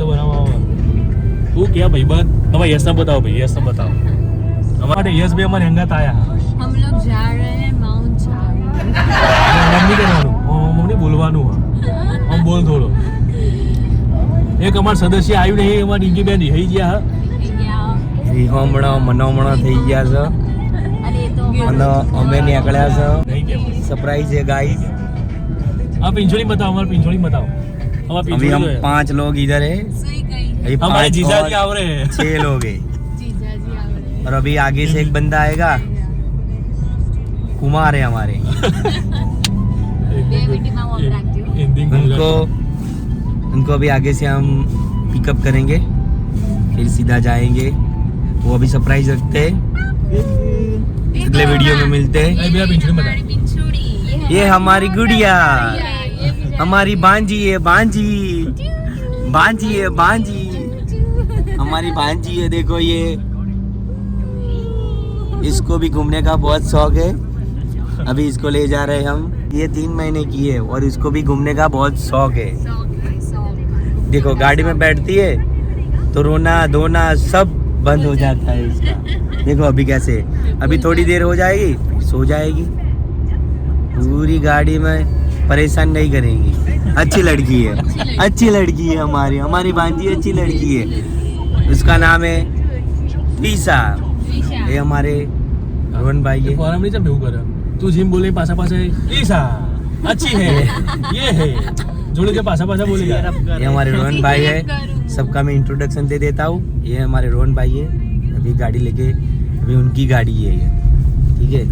મસ્ત બનાવવા તું ક્યાં ભાઈ બન તમે યસ ને બતાવો ભાઈ યસ ને બતાવો અમારે યસ બે અમારે હંગાત આયા हम लोग जा रहे हैं माउंट चारू મમ્મી કરવાનું મમ્મી બોલવાનું આમ બોલ થોડો એક અમાર સદસ્ય આવ્યું નહીં અમારી ડીંગી બેન રહી ગયા રીહોમણા મનોમણા થઈ ગયા છે અને અમે નીકળ્યા છે સરપ્રાઈઝ है गाइस आप पिंजोड़ी बताओ हमारे पिंजोड़ी बताओ हमारे अभी हम पिंजोड़ी 5 लोग इधर है सुई गई अभी हमारे 5 जीजा जी और आ रहे हैं 6 लोग है जीजाजी आ रहे और अभी आगे से एक बंदा आएगा कुमार है हमारे बेटी मां वॉक रखती हूं हिंदी उनको अभी आगे से हम पिकअप करेंगे फिर सीधा जाएंगे वो अभी सरप्राइज रखते हैं अगले वीडियो में मिलते हैं भैया पिंजोड़ी बता पिंचुड़ी ये हमारी गुड़िया हमारी बांजी है बांजी बांजी है बांजी हमारी बांजी है देखो ये इसको भी घूमने का बहुत शौक है अभी इसको ले जा रहे हैं हम ये 3 महीने की है और इसको भी घूमने का बहुत शौक है देखो गाड़ी में बैठती है तो रोना धोना सब बंद हो जाता है इसका देखो अभी कैसे अभी थोड़ी देर हो जाएगी सो जाएगी पूरी गाड़ी में परेशान नहीं करेंगी अच्छी लड़की है हमारी हमारी भांजी अच्छी लड़की है उसका नाम है त्रिशा ये हमारे रोहन भाई है फॉरम नहीं जब मैं कर तू जिम बोले पासा पासा ईसा अच्छी है ये है जोड़े के पासा पासा बोलेगा ये हमारे रोहन भाई है सबका मैं इंट्रोडक्शन दे देता हूँ ये हमारे रोहन भाई है अभी गाड़ी लेके अभी उनकी गाड़ी है ये ठीक है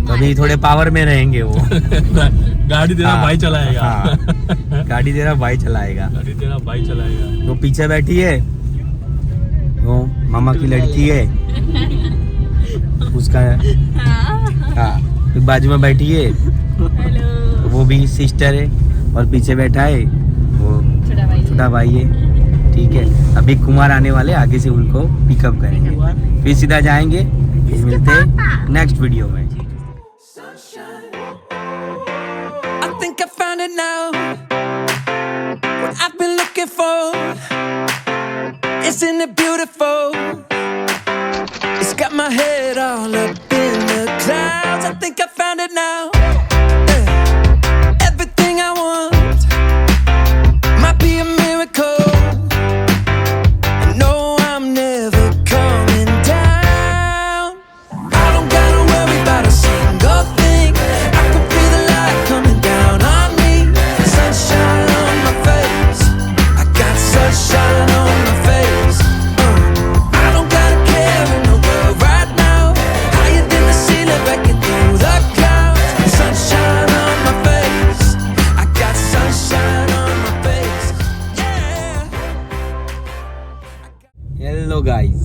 तो अभी थोड़े पावर में रहेंगे वो गाड़ी तेरा हाँ, भाई चलाएगा हाँ, गाड़ी तेरा भाई चलाएगा गाड़ी तेरा भाई चलाएगा वो पीछे बैठी है वो मामा की लड़की है उसका हाँ फिर बाजू में बैठी है तो वो भी सिस्टर है और पीछे बैठा है वो छोटा भाई है ठीक है अभी कुमार आने वाले आगे से उनको पिकअप करेंगे फिर सीधा जाएंगे फिर मिलते हैं नेक्स्ट वीडियो में I think I found it now. What I've been looking for. Isn't it beautiful? It's got my head all up in the clouds. I think I found it now. Yeah. Everything I want might be a miracle. I know I'm never coming down. I don't gotta worry about a single thing. I can feel the light coming down on me. Sunshine on my face. I got sunshine on my face. I don't gotta care in the world right now. Higher than the ceiling, breaking through the clouds. Sunshine on my face. I got sunshine on my face. Yeah. Hello guys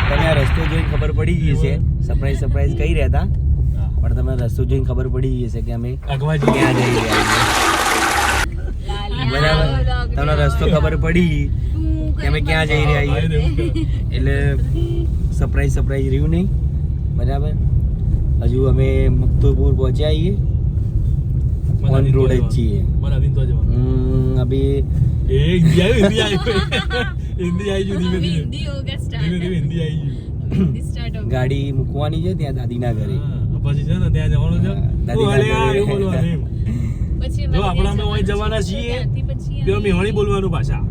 તમે આ રસ્તો જોઈને ખબર પડી ગઈ છે surprise કઈ રહ્યા હતા પણ તમે રસ્તો જોઈને ખબર પડી ગઈ છે કે અમે अगवा जी ક્યાં જઈ રહ્યા છીએ બરાબર તમને રસ્તો ખબર પડી ગઈ કે અમે ક્યાં જઈ રહ્યા છીએ એટલે સરપ્રાઈઝ રહ્યું નહીં બરાબર હજુ અમે મક્તુપુર પહોંચ્યા છીએ ઓન રોડ જ છીએ મને અદિન તો જવાનું અભી એ હિન્દી આવી હિન્દી આવી જો ધીમે ધીમે हिंदी होगा ધીમે स्टार्ट ધીમે હિન્દી આવી ગયું हिंदी स्टार्ट होगा ગાડી મૂકવાની છે ત્યાં દાદીના ઘરે પછી છે ને ત્યાં જવાનું છે દાદી તું અલે આ એવું બોલવાનું એમ. પછી જો આપણે અમે અહીં જવાના છીએ તો મેહોણી બોલવાનું ભાષા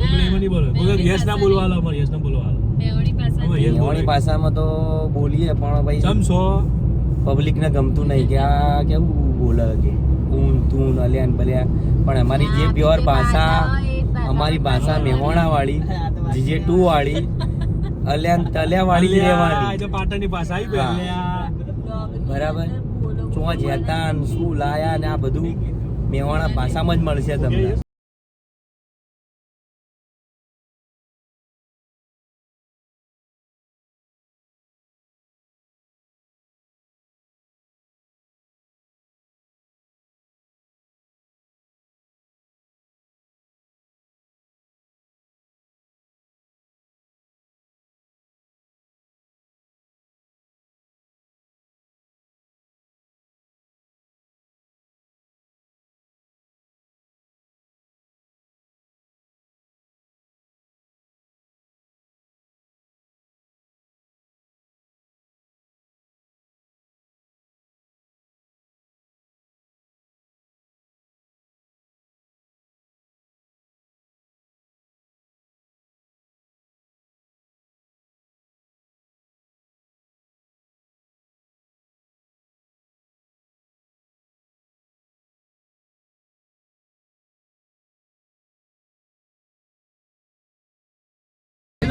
એટલે એમાં નહીં બોલવાનું કોઈ યસ ના બોલવાલો અમારે યસ ના બોલવાલો મેવડી પાસે અમે યસ એવાની બોલીએ ભાષામાં તો બોલીએ પણ ભાઈ સમસો પબ્લિકને ગમતું નહીં કે આ કેવું બોલે કે ઊન તું અલ્યા ને બલ્યા પણ અમારી જે પ્યોર ભાષા અમારી ભાષા મેહોણા વાળી જે ટુ વાળી અલ્યા ને તલ્યા વાળી જ રહેવાની જો પાટણની ભાષા આવી હા. પહેલા બરાબર ચોં જતા ને શું લાયા ને આ બધું મેહોણા ભાષામાં જ મળશે તમને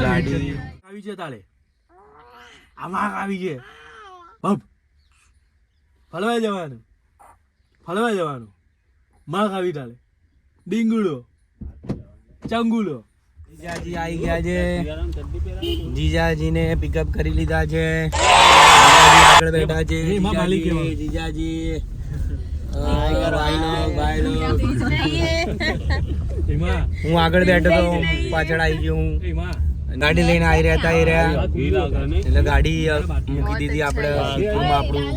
ગાડી આવી છે તારે આમાં આવી છે બપ ફલવાઈ જવાનું માં ખાવી તારે ડીંગુડો ચંગુલો જીજાજી આવી ગયા છે જીજાજીને પિકઅપ કરી લીધા છે આગળ બેઠા છે એમાં માલિક કેવા? જીજાજી એમાં હું આગળ બેઠો તો પાછળ આવી ગયો હું એમાં ગાડી લઈને આવી રહ્યા હતા એ રહ્યા એટલે ગાડી મૂકી દીધી આપણે સિદ્ધપુરમાં આપણું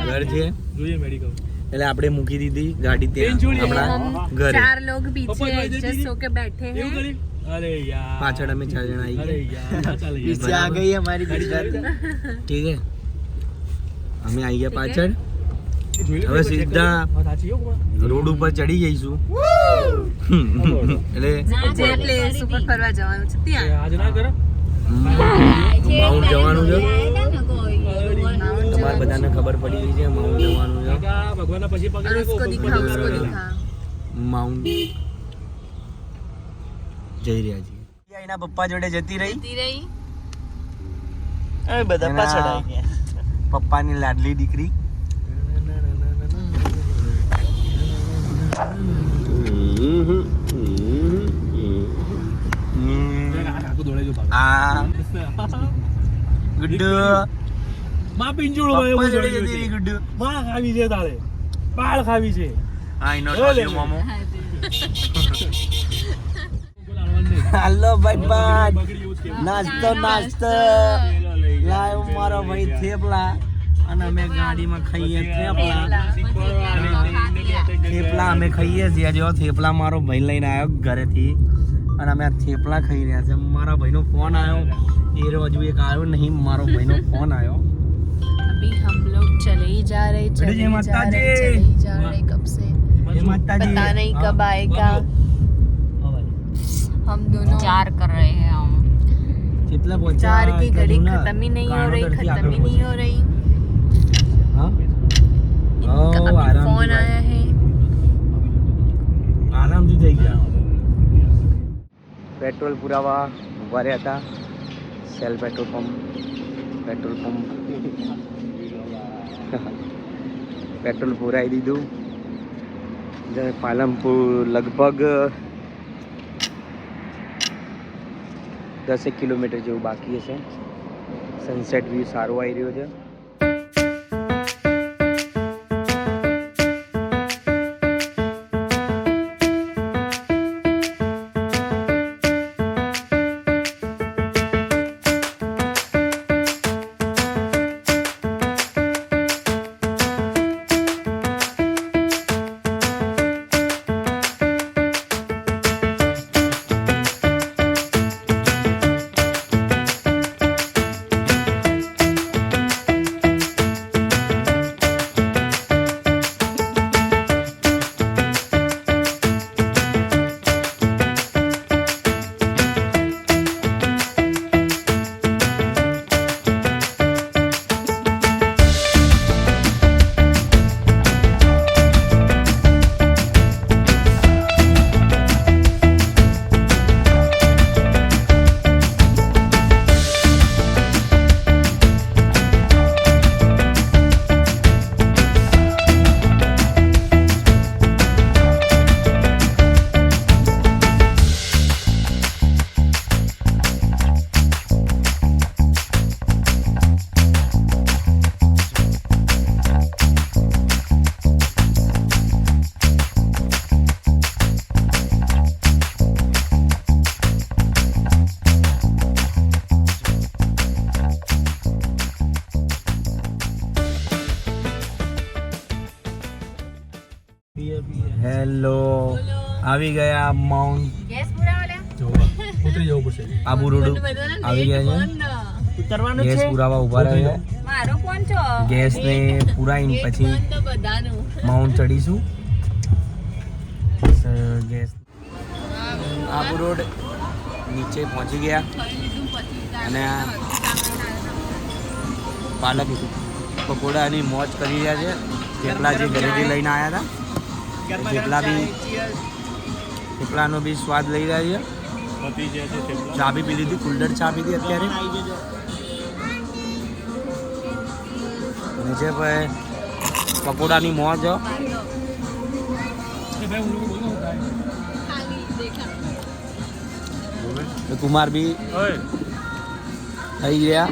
ઘર છે જોઈએ મેડિકલ એટલે આપણે મૂકી દીધી ગાડી ત્યાં આપણા ઘરે 4 लोग पीछे एडजस्ट होके बैठे એવું हैं કરી અરે યાર પાછળ અમે 4 જણા આવી અરે ગયા યાર ચાલે पीछे आ गई हमारी गुजराती ठीक है અમે આવી ગયા પાછળ હવે સીધા રોડ ઉપર ચડી જઈશું એટલે જે પ્લેસ ઉપર ફરવા જવાનું છે ત્યાં આજ ના કરે માઉન્ટ જવાનું છે તમારે બધાને ખબર પડી ગઈ છે માઉન્ટ જવાનું છે કાકા ભગવાનના પછી પગે और રાખો, उसको ઉપર दिखा પગે उसको રાખો. दिखा માઉન્ટ જઈ રહ્યા છીએ એના પપ્પા જોડે જતી રહી दी रही બધા પાછળ આવી ગયા પપ્પાની લાડલી દીકરી કાકુ દોડે જો ભાગ. આ ગુડ્ડુ માં પિંજોળો ભાઈ પપ્પા એવું જોડે જોડે જતી રહી ગુડ્ડુ માં ખાવી છે તારે પાળ ખાવી છે હા ઇનો ઓલે. મોમો બોલાવવાનું હાલો ભાઈ બાદ બગડી એવું જ કહેવાય. નાસ્તો લાવ મારો ભાઈ થેપલા અને અમે ગાડીમાં ખાઈએ થેપલા થેપલા અમે ખાઈએ છીએ જો થેપલા મારો ભાઈ લઈને આવ્યો ઘરેથી અને અમે આ થેપલા ખાઈ રહ્યા છે મારા ભાઈનો ફોન આવ્યો એ હજુ એક આવ્યો નહીં મારો ભાઈનો ફોન આવ્યો अभी हम लोग चले ही जा रहे जय माता दी। चले ही जा रहे कब से जय माताजी। पता नहीं कब आएगा हम दोनों 4 कर रहे हैं हम કેટલા પહોંચ્યા 4 की घड़ी કરુણા? खत्म ही नहीं हो रही કારણોદરથી खत्म આગળ ही नहीं हो रही હા इनका ઓ, अभी आराम फोन से आया है આરામથી થઈ ગયા પેટ્રોલ પુરાવા ઉભા રહ્યા હતા સેલ પેટ્રોલ પંપ પેટ્રોલ પુરાઈ દીધું પાલનપુર લગભગ 10 કિલોમીટર જેવું બાકી હશે સનસેટ વ્યૂ સારો આવી રહ્યો છે હેલો આવી ગયા માઉન્ટ गैस पूरा वाला જોવા ઉતરી જવું પડશે આબુ રોડ આવી ગયા છે ગેસ પુરાવા ઉભા રહ્યા છે મારો ફોન છો ગેસ ને પુરાઈને પછી માઉન્ટ ચડીશું ગેસ આબુ રોડ નીચે પહોંચી ગયા અને આ પાલક પકોડાની મોજ કરી રહ્યા છે થેપલા જે ઘરેથી લઈને આવ્યા હતા થેપલાનો બી સ્વાદ લઈ રહ્યા છે પતી જાય છે થેપલા. ચા બી પી લીધી, કુલ્લર ચા પીધી અત્યારે. અને છે ભાઈ પકોડાની મોજ. એ ભાઈ હું લોકો બોલો તો કુમાર બી ઓય થઈ ગયા,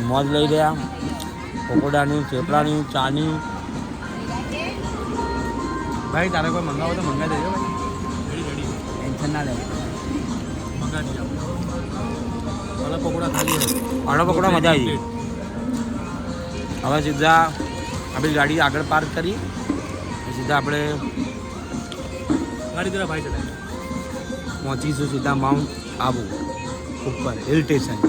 મોજ લઈ ગયા પકોડાની, થેપલાની, ચાની. ભાઈ તારે કોઈ મંગાવો તો મંગાવી દેજો ભાઈ, રેડી ટેન્શન ના લે. મંગાવી આપણે વાલા પકોડા ખાલી હે. આડો પકોડા મજા આવી. હવે સીધા આપણી ગાડી આગળ પાર્ક કરી, સીધા આપણે ગાડી તરફ ભાઈ ચલાય. પહોંચીશું સીધા માઉન્ટ આબુ ઉપર હિલ સ્ટેશન.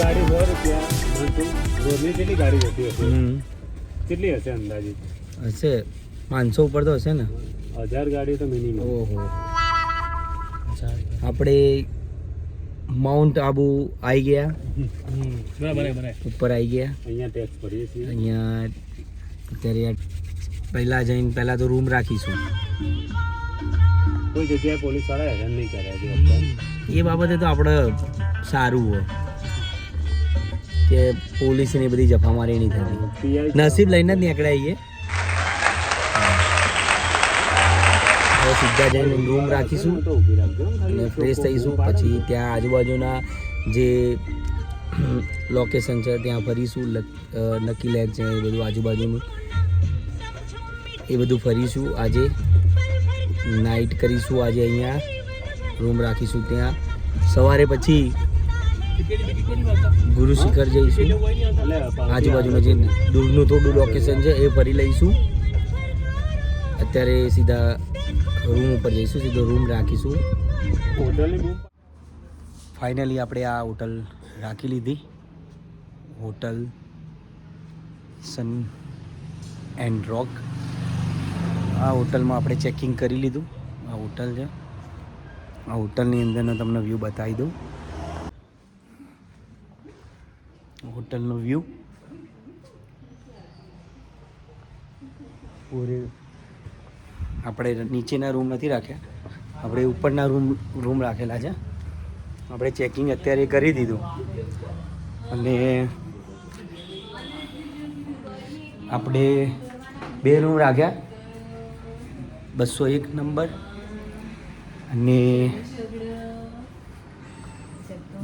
ગાડી 100 રૂપિયા રોજની કેટલી ગાડી જતી હશે? કેટલી હશે અંદાજિત? હશે 500 ઉપર તો હશે ને. 1000 ગાડી તો મિનિમમ. ઓહો. આપણે માઉન્ટ આબુ આવી ગયા, બરાબર. ઉપર આવી ગયા. અહીંયા ટેક્સ ભરીએ છીએ. અહીંયા અત્યારે પહેલાં તો રૂમ રાખીશું. કોઈ જગ્યાએ પોલીસ વાળા હેરાન નહીં કર્યા એ બાબતે તો આપણે સારું હોય કે પોલીસની બધી જફામારી નહીં થતી. નસીબ લઈને જ નીકળ્યા આવીએ. હવે સીધા જઈને રૂમ રાખીશું અને ફ્રેશ થઈશું. પછી ત્યાં આજુબાજુના જે લોકેશન છે ત્યાં ફરીશું. નકી લેક છે એ બધું આજુબાજુનું એ બધું ફરીશું. આજે નાઇટ કરીશું. આજે અહીંયા રૂમ રાખીશું. ત્યાં સવારે પછી ગુરુ શિખર જઈશું. આજુબાજુમાં જે દૂરનું થોડું લોકેશન છે એ ફરી લઈશું. અત્યારે સીધા રૂમ ઉપર જઈશું, સીધો રૂમ રાખીશું. ફાઇનલી આપણે આ હોટલ રાખી લીધી, હોટલ સન એન્ડ રોક. આ હોટલમાં આપણે ચેકિંગ કરી લીધું. આ હોટલ છે. આ હોટલની અંદરનો તમને વ્યૂ બતાવી દઉં. હોટલનો વ્યૂ પૂરે. આપણે નીચેના રૂમ નથી રાખ્યા, આપણે ઉપરના રૂમ રાખેલા છે. આપણે ચેકિંગ અત્યારે કરી દીધું અને આપણે 2 રૂમ રાખ્યા, 201 નંબર અને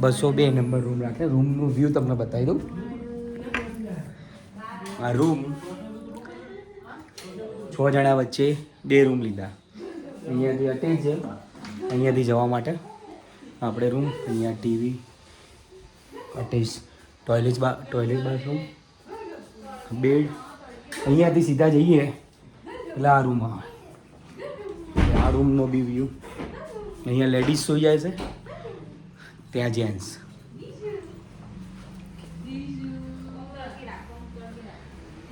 202 નંબર રૂમ રાખ્યા. રૂમનું વ્યૂ તમને બતાવી દઉં. આ રૂમ 6 જણા વચ્ચે 2 રૂમ લીધા. અહીંયાથી અટેચ છે, અહીંયાથી જવા માટે આપણે રૂમ. અહીંયા TV, attach toilet bathroom, bed. અહીંયાથી સીધા જઈએ એટલે આ રૂમ આવે. આ રૂમનો બી વ્યૂ. અહીંયા લેડીઝ સૂઈ જાય છે, ત્યાં જેન્ટ્સ.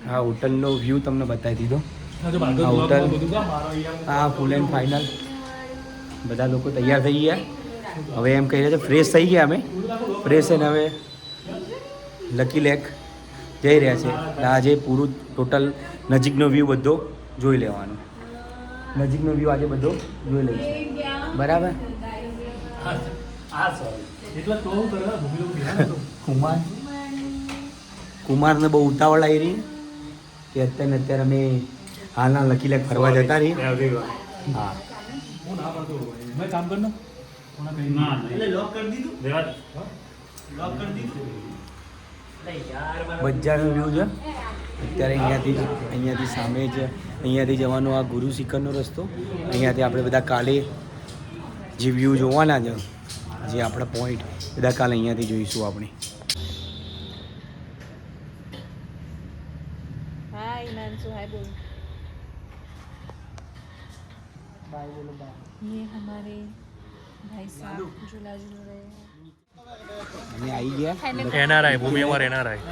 આ હોટલનો વ્યૂ તમને બતાવી દીધો. આ હોટલ આ ફૂલ એન્ડ ફાઇનલ. બધા લોકો તૈયાર થઈ ગયા. હવે એમ કહી રહ્યા છે ફ્રેશ થઈ ગયા અમે. ફ્રેશ થઈને હવે લકી લેક જઈ રહ્યા છે. આજે પૂરું ટોટલ નજીકનો વ્યૂ બધો જોઈ લેવાનો. નજીકનો વ્યૂ આજે બધો જોઈ લઈશું. બરાબર. એટલા તો હું કરવા ભૂમિ કુમારને બહુ ઉતાવળ આવી રહી કે અત્યારે અમે હાલના લકી લેક ફરવા જતા રહી. હા હું ના પડતો મેં કામ કર એટલે લોક કરી દીધું લોક કરી દીધું બજારનો વ્યૂ છે અત્યારે. અહીંયાથી સામે જ અહીંયાથી જવાનો આ ગુરુ શિખરનો રસ્તો. અહીંયાથી આપણે બધા કાલે જે વ્યૂ જોવાના છે, જે આપણા પોઈન્ટ બધા કાલે અહીંયાથી જોઈશું આપણે. हाय हिमांशु हाय बोल બાય બોલો બાય. ये हमारे भाई साहब झूला झूल रहे हैं અમે આવી ગયા. એનઆરઆઈ ભૂમિ અમાર એનઆરઆઈ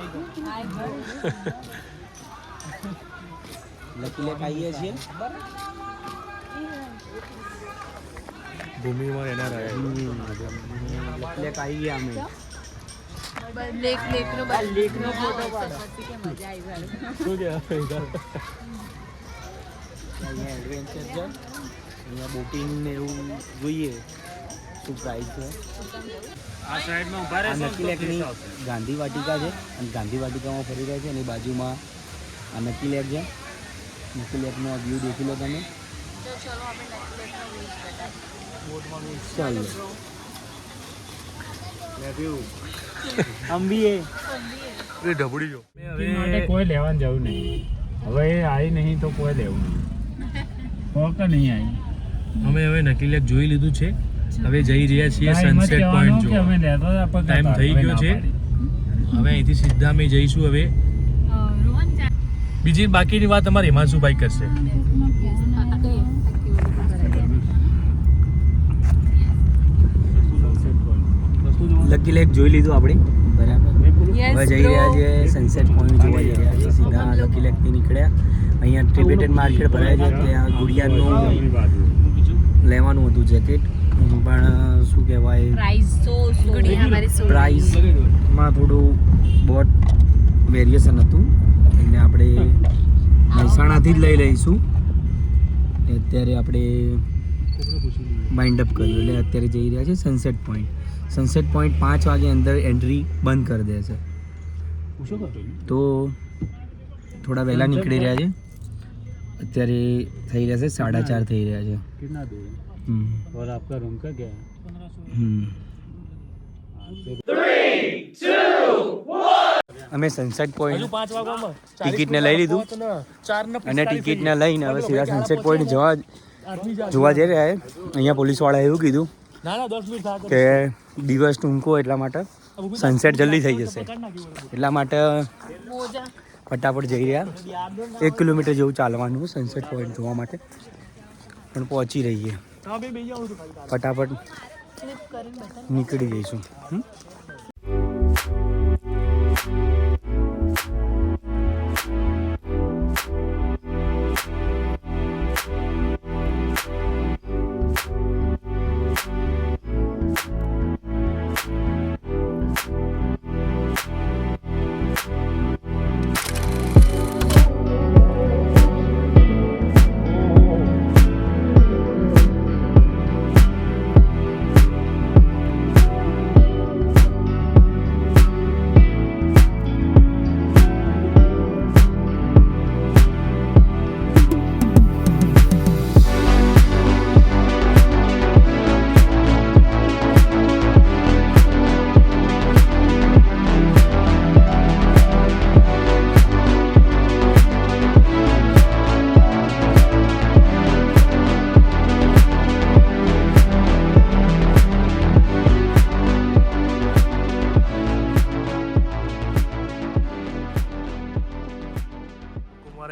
લકી લેક આવીએ છીએ. ભૂમિ અમાર એનઆરઆઈ લકી લેક આવી ગયા અમે. लेक लेक नो लेक नो फोटो पाडो के मजा आई भाई શું કે અહીંયા એડવેન્ચર છે. અહીંયા બોટિંગ ને એવું જોઈએ શું પ્રાઇસ છે. આ સાઈડમાં ઉભા આ નકી લેકની ગાંધી વાટિકા છે અને ગાંધી વાટિકામાં ફરી રહ્યા છે અને બાજુમાં આ નકી લેક છે. નકી લેકનો વ્યૂ દેખી લો તમે. तो चलो हमें लेक नो व्यूज बताओ ચાલો અંબીએ એ ઢબડી જો માટે કોઈ લેવાનું જવું નહીં. હવે એ આવી નહીં તો કોઈ લેવું નહીં. કોક નહીં આવી. અમે નકી લેક જોઈ લીધું છે. હવે જઈ રહ્યા છીએ હા, એમ જ સનસેટ કહેવાનું પોઈન્ટ કે જોવા. અમે લેતા હતા પણ ટાઈમ કહેતા થઈ હવે ગયો ના છે. પાડી. હવે અહીંથી સીધા અમે જઈશું. હવે रोहन जा બીજી બાકીની વાત અમારે હિમાંશુભાઈ કરશે. લકી લેક જોઈ લીધું આપણે બરાબર. Yes, હવે જઈ bro. રહ્યા છે સનસેટ પોઈન્ટ જોવા જઈ રહ્યા છે. સીધા લકી લેકથી નીકળ્યા. અહીંયા ટિબેટન માર્કેટ ભરાય છે. ત્યાં ગુડિયાનું લેવાનું હતું જેકેટ, પણ શું કહેવાય प्राइस तो गुड़िया हमारी सो પ્રાઇસમાં થોડું બોટ વેરિએશન હતું એટલે આપણે મહેસાણાથી જ લઈ લઈશું. એટલે અત્યારે આપણે માઇન્ડ અપ કર્યું એટલે અત્યારે જઈ રહ્યા છે સનસેટ પોઈન્ટ. સનસેટ પોઈન્ટ 5 વાગે અંદર એન્ટ્રી બંધ કરી દે છે, તો થોડા વહેલા નીકળી રહ્યા છે. અત્યારે થઈ રહ્યા છે 4:30 થઈ રહ્યા છે. कितना दूर है? હમ और आपका रूम का क्या है? હમ અમે સનસેટ પોઈન્ટ 5 વાગવામાં ટિકિટને લઈ લીધું અને ટિકિટને લઈને હવે સીધા સનસેટ પોઈન્ટ જોવા જઈ રહ્યા છે. અહીંયા પોલીસવાળાએ એવું કીધું ના 10 મિનિટ થાય કે દિવસ ટૂંકો એટલા માટે સનસેટ જલ્દી થઈ જશે, એટલા માટે मोजा ફટાફટ જઈ રહ્યા. 1 કિલોમીટર જેવું ચાલવાનું સનસેટ પોઈન્ટ જોવા માટે, પણ પહોંચી રહીએ. ફટાફટ क्लिप करें बता નીકળી જઈશું.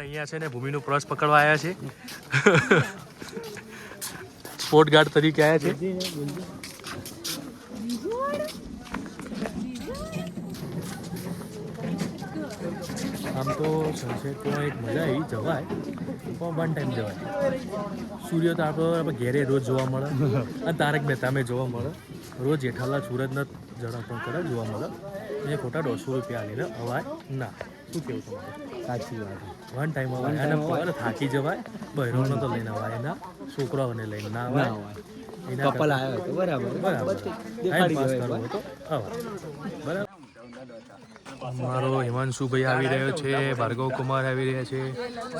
અહીંયા છે ને ભૂમિનું પર્સ પકડવા આવ્યા છે. સ્પોર્ટ ગાર્ડ તરીકે આવ્યા છે. આમ તો સનસેટ પોઈન્ટ મજા આવી જવાય, પણ 1 ટાઈમ જવાય. સૂર્ય તો આપણે ઘેરે રોજ જોવા મળે અને તારક મહેતામાં જોવા મળે. રોજ જેઠાલાલ સુરતના જણા પણ કરે જોવા મળે. એ ખોટા 150 રૂપિયા લઈને અવાય ના. શું કેવું તમારું? સાચી વાત. 1 ટાઈમ અવાય અને પર થાકી જવાય. બહેરોને તો લઈને અવાય ના, છોકરાઓને લઈને ના અવાય. એના કપલ આવ્યો હતો બરાબર બરાબર દેખાડી પાસ દો કરવો એકવાર. હતો આવો. બરાબર અમારો હિમાંશુભાઈ આવી રહ્યો છે, ભાર્ગવ કુમાર આવી રહ્યા છે,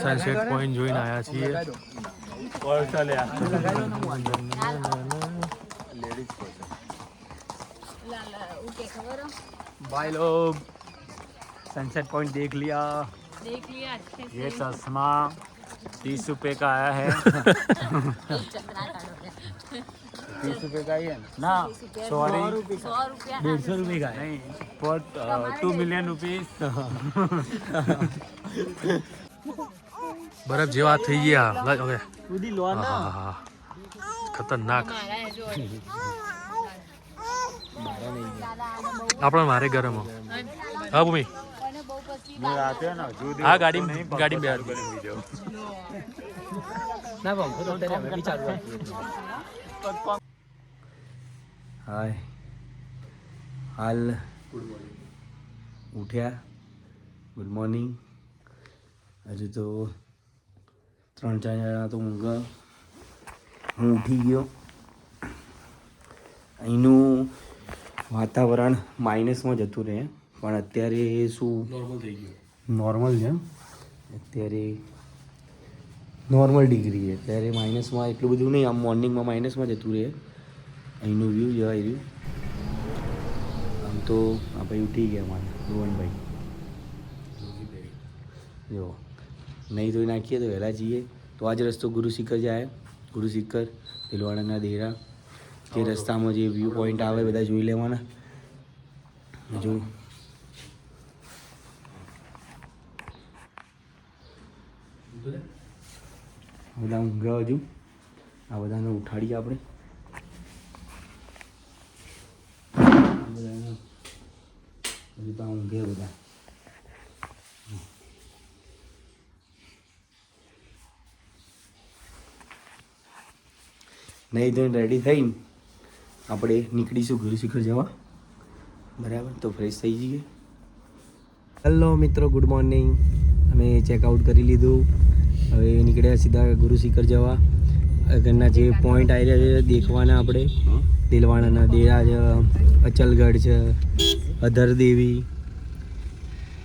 સનસેટ પોઈન્ટ જોઈને આવ્યા છીએ. भाई लोग सनसेट पॉइंट देख लिया. देख लिया अच्छे से. ये चश्मा 30 रुपए का आया है. 30 रुपए का ही है ना. सॉरी 100 रुपया 150 रुपये का है. नहीं फॉर 2 मिलियन रुपीस. બરફ જેવા થઈ ગયા. હવે કૂદી લો ના આહાહા. ખતરનાક. हमारा है जो આપણે મારે ગરમ હો. હા ભૂમિ मैं आते हैं ना जो આ ગાડી ગાડી બે ના પંખો તો અત્યારે અમે બી ચાલુ રાખીએ. હાય હાલ ઉઠ્યા. Good morning. હજુ તો 3-4 જણા તો ઊંઘ. હું ઉઠી ગયો. અહીંનું વાતાવરણ માઇનસમાં જતું રહે પણ અત્યારે શું નોર્મલ થઈ ગયું. નોર્મલ છે. અત્યારે નોર્મલ ડિગ્રી છે. અત્યારે માઇનસમાં એટલું બધું નહીં. આમ મોર્નિંગમાં માઇનસમાં જતું રહે. અહીંનું વ્યૂ જવા રહ્યું. આમ તો આ ભાઈ ઉઠી ગયા મારા રોહનભાઈ. જો નહીં ધોઈ નાખીએ તો વહેલા જઈએ તો આજ રસ્તો ગુરુ શિખર જાય. ગુરુ શિખર ભીલવાડાના દેરા જે રસ્તામાં જે વ્યૂ પોઈન્ટ આવે બધા જોઈ લેવાના. જો બધા ઊંઘ્યા હજુ. આ બધાને ઉઠાડીએ આપણે. બધાને હજુ તો ઊંઘે બધા. નહીં ધોઈને રેડી થઈને આપણે નીકળીશું ગુરુ શિખર જવા. બરાબર તો ફ્રેશ થઈ જઈએ. હેલો મિત્રો, ગુડ મોર્નિંગ. અમે ચેકઆઉટ કરી લીધું. હવે નીકળ્યા સીધા ગુરુ શિખર જવા. આગળના જે પોઈન્ટ આવી રહ્યા છે દેખવાના આપણે. દિલવાડાના દેરા છે, અચલગઢ છે, અધર દેવી,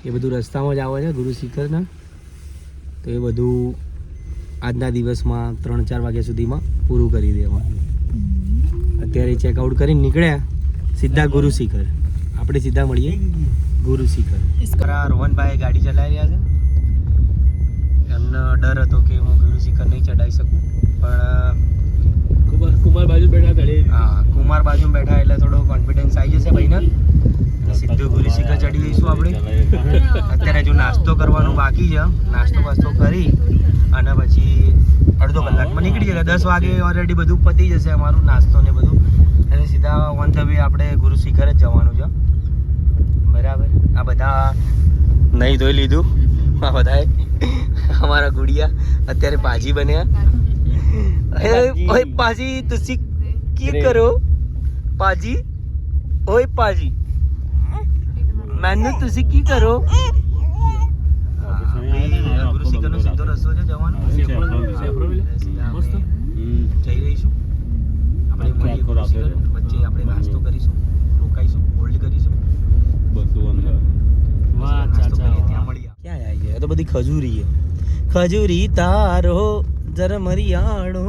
એ બધું રસ્તામાં જ આવે છે ગુરુ શિખરના. તો એ બધું આજના દિવસમાં 3-4 વાગ્યા સુધીમાં પૂરું કરી દેવાનું. અત્યારે ચેકઆઉટ કરીને નીકળ્યા સીધા ગુરુ શિખર. આપણે સીધા મળીએ ગુરુ શિખર. રોહનભાઈ ગાડી ચલાવી રહ્યા છે. એમને ડર હતો કે હું ગુરુ શિખર નહીં ચડાવી શકું પણ કુમાર બાજુ બેઠા તળે. હા, કુમાર બાજુ બેઠા એટલે થોડો કોન્ફિડન્સ આવી જશે ભાઈને. સીધું ગુરુ શિખર ચડી જઈશું આપણે. અત્યારે જો નાસ્તો કરવાનો બાકી છે. નાસ્તો વાસ્તો કરી અને પછી અડધો કલાકમાં નીકળી જશે. 10 વાગે ઓલરેડી બધું પતી જશે અમારું નાસ્તો ને બધું. અને સીધા ઓન ધ વે આપણે ગુરુ શિખર જ જવાનું છે. બરાબર. આ બધા નહીં ધોઈ લીધું. આ બધાએ અમારા ગુડિયા અત્યારે પાજી બન્યા. ઓય પાજી તુસી ਕੀ કરો પાજી? ઓય પાજી ਮੈਨੂੰ ਤੁਸੀਂ ਕੀ કરો? ગુરુ શિખરનો સીધો રસ્તો છે જવાનો. જઈ રહીશું આપણે. મળીએ ગુરુ શિખર. વચ્ચે આપણે નાસ્તો કરીશું, રોકાઈશું, હોલ્ડ કરીશું. નાસ્તો કરીએ ત્યાં મળીએ. ક્યાં આવી ગયા? તો બધી ખજૂરી છે. ખજૂરી તારો ઝરમરિયાળો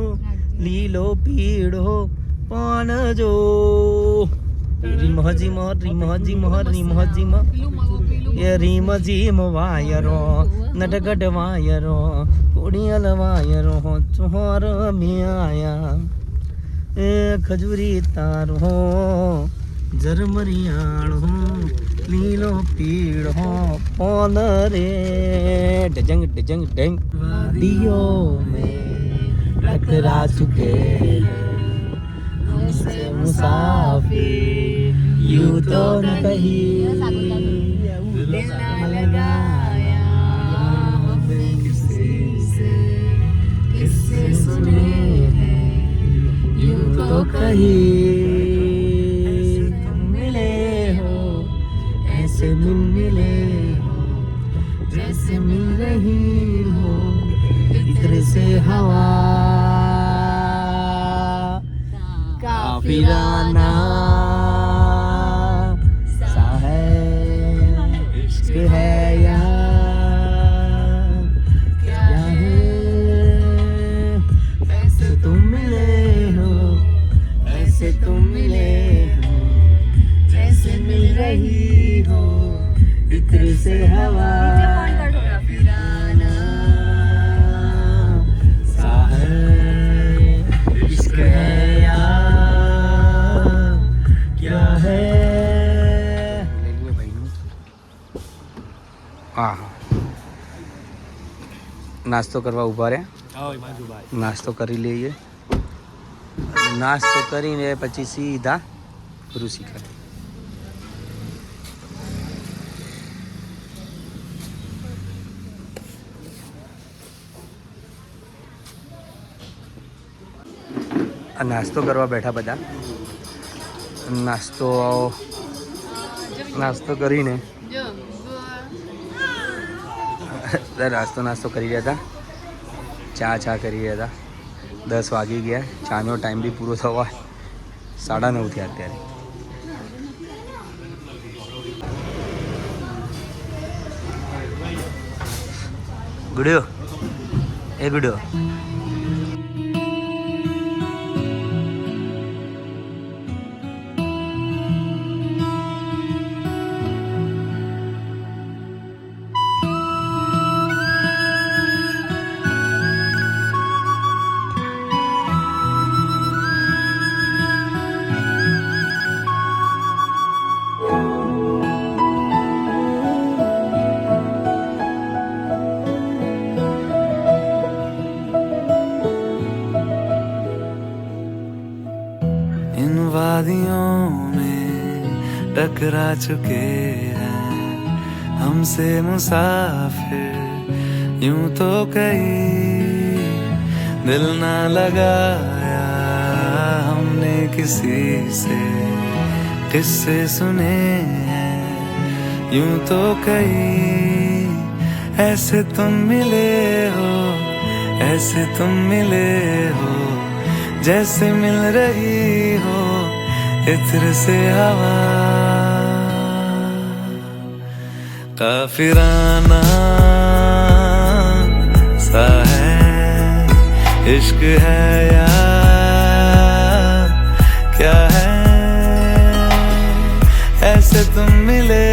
લીલો પીળો પાન જો રીમ હજીમ રીમ હજીમ રીમ હજીમ એ રીમ જીમ વાયરો નટગટ વાયરો કોડિયલ વાયરો ચોર મ્યાયા એ ખજૂરી તારો ઝરમરિયાળો લીલો પીળો પાન રે ડજંગ ડજંગ ડંગ વાદીઓ મેં टकरा चुके हमसे मुसाफिर यूं तो न कहीं दिल ना लगाया हमें किससे सुने हैं यूं तो कहीं तुम मिले हो ऐसे मिले हो जैसे मिल रही हो इधर से हवा काफिराना सा है इश्क है या क्या है ऐसे तुम मिले हो ऐसे तुम मिले हो जैसे मिल रही हो इत्र से हवा काफिराना सा है इश्क है या क्या है હા નાસ્તો કરવા ઊભા રહે નાસ્તો કરી લઈએ નાસ્તો કરીને પછી સીધા ઋષિકર નાસ્તો કરવા બેઠા બધા નાસ્તો કરીને નાસ્તો કરી રહ્યા હતા ચા કરી રહ્યા હતા 10 વાગી ગયા ચાનો ટાઈમ બી પૂરો થવા 9:30 થયા અત્યારે ગુડ્યો એ ગુડ્યો इन वादियों में टकरा चुके हैं हमसे मुसाफिर यूं तो कहीं दिल ना लगाया हमने किसी से किस्से सुने हैं यूं तो कहीं ऐसे तुम मिले हो ऐसे तुम मिले हो जैसे मिल रही हो इत्र से हवा काफिराना सा है इश्क है या क्या है ऐसे तुम मिले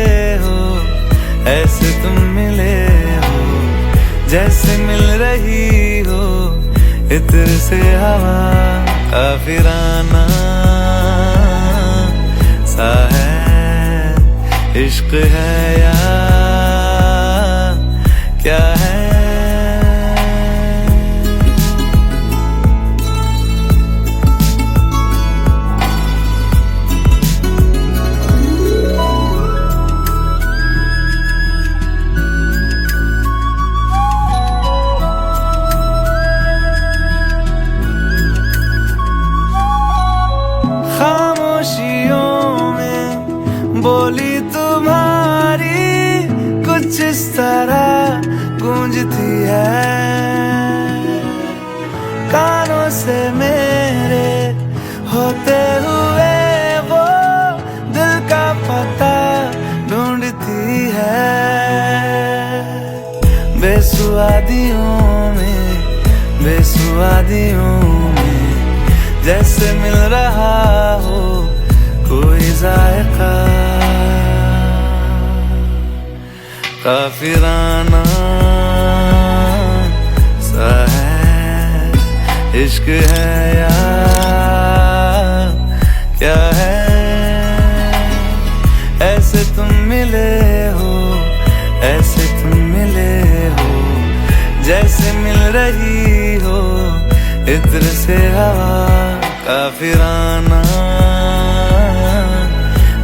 हो ऐसे तुम मिले हो जैसे मिल रही हो इत्र से हवा काफिराना सा है इश्क है या क्या है बोली तुम्हारी कुछ इस तरह गूंजती है कानों से मेरे होते हुए वो दिल का पता ढूंढती है बेसुआदियों में जैसे मिल रहा हो कोई जायका काफिराना सा है इश्क है या क्या है ऐसे तुम मिले हो ऐसे तुम मिले हो जैसे मिल रही हो इत्र से हवा काफिराना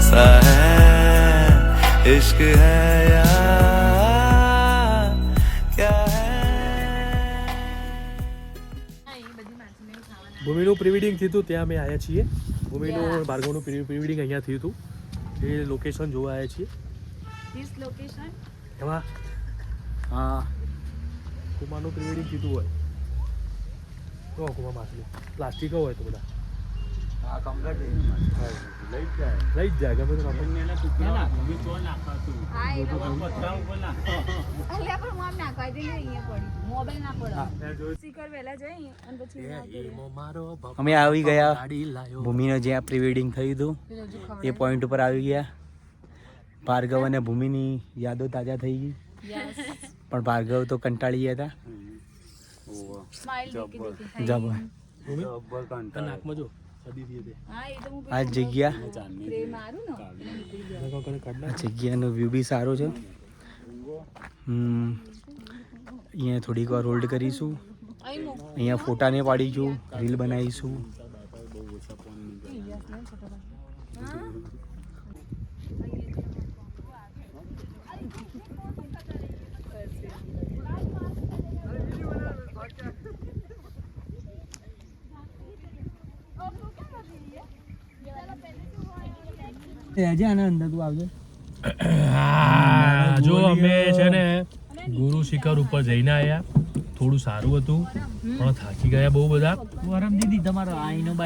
सा है इश्क है या क्या है ભૂમિનું પ્રી વેડિંગ થયું હતું ત્યાં અમે આવ્યા છીએ ભૂમિનું ભાર્ગવનું પ્રી વેડિંગ અહીંયા થયું હતું એ લોકેશન જોવા આવ્યા છીએ This location? એમાં હા કુમારનું પ્રી વેડિંગ થયું હોય તો કુમાર માછલી પ્લાસ્ટિકો હોય તો બધા લઈ જ જાય ગમે તો આપણે હા એ તો અલ્યા પણ હું આમ નાખવા જઈએ અહીંયા પડી મોબાઈલ ના પડે સ્પીકર વેલા જઈએ અને પછી મારો અમે આવી ગયા ગાડી લાયો ભૂમિનો જ્યાં પ્રી વેડિંગ થયું હતું એ પોઈન્ટ ઉપર આવી ગયા. ભાર્ગવ અને ભૂમિની યાદો તાજા થઈ ગઈ, પણ ભાર્ગવ તો કંટાળી ગયા હતા. સ્માઈલ દેખી દેખી જબ નાકમાં જો સદી દીએ દે હા એ તો હું આ જગ્યા પ્રેમ મારું ને આ જગ્યાનો વ્યૂ બી સારો છે. અહીંયા થોડીક વાર હોલ્ડ કરીશું. અહીં મૂક અહીંયા ફોટા ને પાડીશું, રીલ બનાવીશું. આજે આના અંદર તું આવજે. જો અમે છે ને ગુરુ શિખર ઉપર જઈને આવ્યા. થોડું સારું હતું પણ થાકી ગયા બહુ બધા.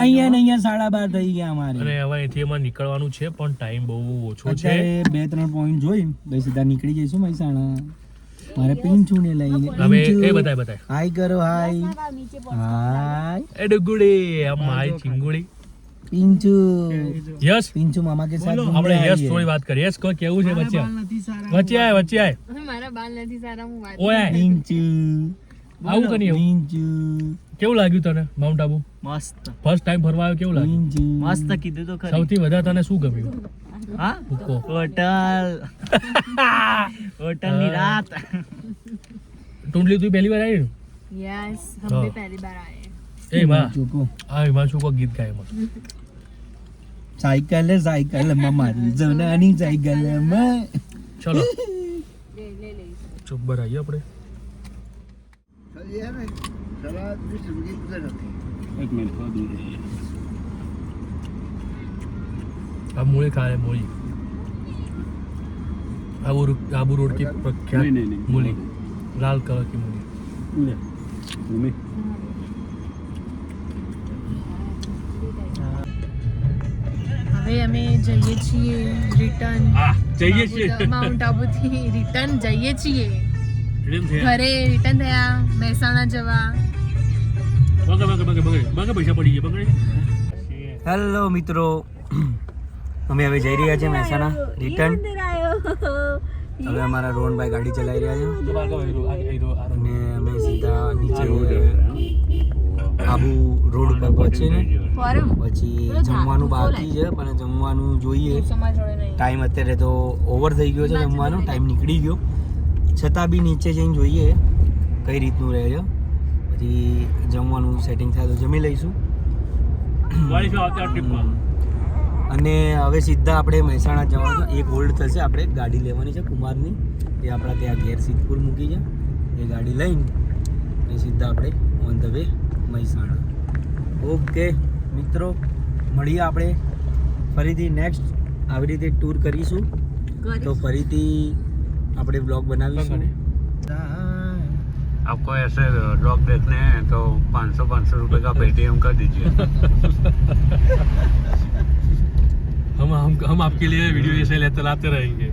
અહીંયા ને અહીંયા 12:30 થઈ ગયા અમારે. અને હવે અહીંથી અમારે નીકળવાનું છે પણ ટાઈમ બહુ ઓછો છે. અત્યારે 2-3 પોઈન્ટ જોઈ પછી સીધા નીકળી જઈશું મહેસાણા. મારે પિંચુ ને લઈને અમે એ બતાય હાય કરો હાય નીચે હાય એ ડુગુડી આમ માય ચિંગુડી પિંચુ યસ પિંચુ મામા કે સાથ આપણે યસ થોડી વાત કરીએ. યસ કોઈ કેવું છે વચ્ચે વચ્ચે આય મારા બાલ નથી સારા હું વાત ઓય પિંચુ આવું કરીએ એવું. પિંચુ કેવું લાગ્યું તને માઉન્ટ આબુ? મસ્ત ફર્સ્ટ ટાઈમ ફરવા આવ્યો કેવું લાગ્યું? પિંચુ મસ્ત કીધું તો સૌથી વધારે તને શું ગમ્યું? હા ભૂકો હોટલ ની રાત. ટુંડલી તું પહેલી વાર આવી ને? यस हम हाँ। भी पहली बार आए हैं એ માં ચોકો આ હિમાંશુ કો ગીત ગાય મત. સાયકલ માં મારી જનાની સાયકલ માં ચલો ले ले ચુપ બરાઈએ આપણે. એક મિનિટ થોડું દૂર રહીએ. આ મૂળી ખાए મૂળી. आबू रोड की प्रख्यात नहीं। मूली, लाल कलर की मूली. ભૂમિ હવે અમે જઈએ છીએ રિટર્ન જઈએ છીએ માઉન્ટ આબુથી રિટર્ન જઈએ છીએ એમ છે. ઘરે રિટર્ન થયા મહેસાણા જવા બગે પૈસા પડી ગયા બગડે. હેલો મિત્રો, અમે હવે જઈ રહ્યા છીએ મહેસાણા રિટર્ન. હવે અમારા રોહનભાઈ ગાડી ચલાવી રહ્યા છે અને અમે સીધા નીચે આબુ રોડ ઉપર પહોંચીએ ને ફોરમ પછી જમવાનું બાકી છે, પણ જમવાનું જોઈએ. સમાજ જોડે નહીં ટાઈમ અત્યારે તો ઓવર થઈ ગયો છે, જમવાનો ટાઈમ નીકળી ગયો. છતાં બી નીચે જઈને જોઈએ કઈ રીતનું રહે છે. પછી જમવાનું સેટિંગ થાય તો જમી લઈશું. અને હવે સીધા આપણે મહેસાણા જવાનું છે. એક હોલ્ડ થશે, આપણે ગાડી લેવાની છે કુમારની, એ આપણા ત્યાં ઘેર સિદ્ધપુર મૂકી છે. એ ગાડી લઈને અને સીધા આપણે on the way Mehsana. Okay મિત્રો, મળીએ આપણે ફરીથી નેક્સ્ટ આવી રીતે ટૂર કરીશું તો ફરીથી આપણે બ્લોગ બનાવીશું. आपको ऐसे ब्लॉग देखने हैं तो 500 रुपए का पेटीएम कर दीजिए. हम आपके लिए वीडियो ऐसे लाते रहेंगे.